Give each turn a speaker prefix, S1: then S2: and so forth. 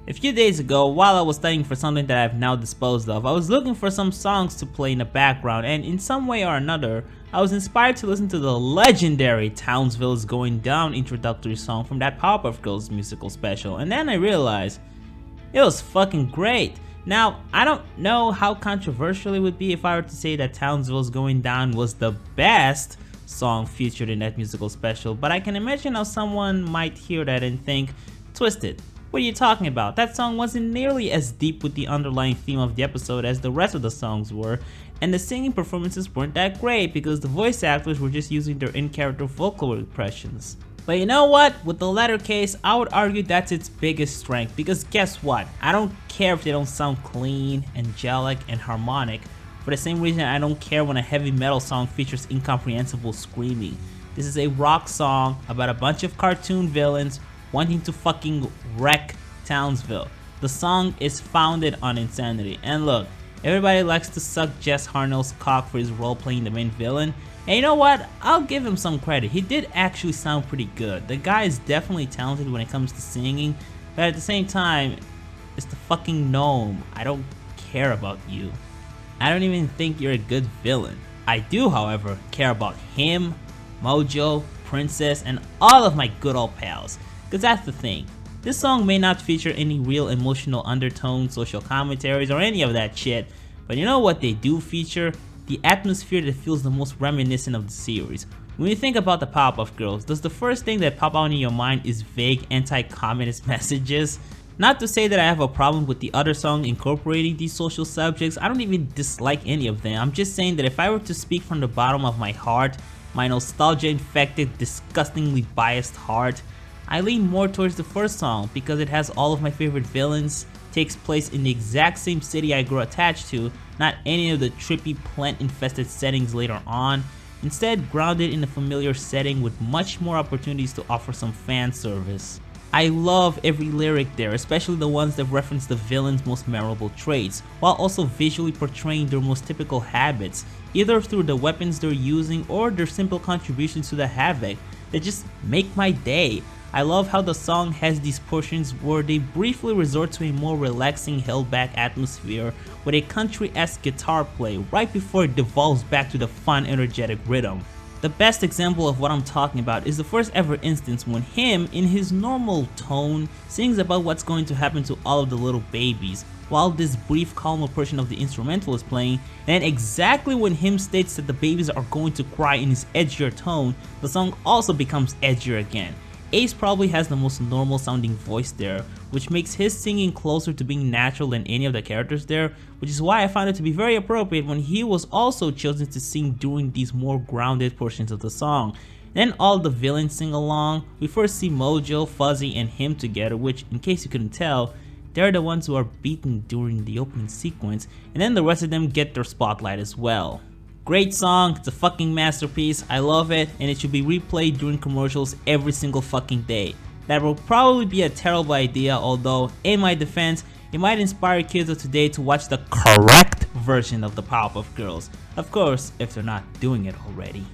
S1: A few days ago, while I was studying for something that I've now disposed of, I was looking for some songs to play in the background, and in some way or another, I was inspired to listen to the legendary Townsville is Going Down introductory song from that Powerpuff Girls musical special, and then I realized it was fucking great. Now, I don't know how controversial it would be if I were to say that Townsville's Going Down was the best song featured in that musical special, but I can imagine how someone might hear that and think, "Twisted, what are you talking about? That song wasn't nearly as deep with the underlying theme of the episode as the rest of the songs were, and the singing performances weren't that great because the voice actors were just using their in-character vocal impressions." But you know what? With the latter case, I would argue that's its biggest strength, because guess what? I don't care if they don't sound clean, angelic, and harmonic, for the same reason I don't care when a heavy metal song features incomprehensible screaming. This is a rock song about a bunch of cartoon villains wanting to fucking wreck Townsville. The song is founded on insanity, and look, everybody likes to suck Jess Harnell's cock for his role playing the main villain, and you know what, I'll give him some credit, he did actually sound pretty good. The guy is definitely talented when it comes to singing, but at the same time, it's the fucking gnome. I don't care about you. I don't even think you're a good villain. I do, however, care about him, Mojo, Princess, and all of my good old pals. Cause that's the thing, this song may not feature any real emotional undertones, social commentaries, or any of that shit, but you know what they do feature? The atmosphere that feels the most reminiscent of the series. When you think about the Powerpuff Girls, does the first thing that pop out in your mind is vague anti-communist messages? Not to say that I have a problem with the other song incorporating these social subjects, I don't even dislike any of them. I'm just saying that if I were to speak from the bottom of my heart, my nostalgia-infected, disgustingly biased heart, I lean more towards the first song because it has all of my favorite villains, takes place in the exact same city I grew attached to, not any of the trippy plant-infested settings later on, instead grounded in a familiar setting with much more opportunities to offer some fan service. I love every lyric there, especially the ones that reference the villain's most memorable traits, while also visually portraying their most typical habits, either through the weapons they're using or their simple contributions to the havoc, that just make my day. I love how the song has these portions where they briefly resort to a more relaxing, held-back atmosphere with a country-esque guitar play right before it devolves back to the fun, energetic rhythm. The best example of what I'm talking about is the first ever instance when him, in his normal tone, sings about what's going to happen to all of the little babies, while this brief calmer portion of the instrumental is playing, and exactly when him states that the babies are going to cry in his edgier tone, the song also becomes edgier again. Ace probably has the most normal sounding voice there, which makes his singing closer to being natural than any of the characters there, which is why I found it to be very appropriate when he was also chosen to sing during these more grounded portions of the song. Then all the villains sing along. We first see Mojo, Fuzzy, and him together, which, in case you couldn't tell, they're the ones who are beaten during the opening sequence, and then the rest of them get their spotlight as well. Great song, it's a fucking masterpiece, I love it, and it should be replayed during commercials every single fucking day. That will probably be a terrible idea, although, in my defense, it might inspire kids of today to watch the correct version of the Powerpuff Girls. Of course, if they're not doing it already.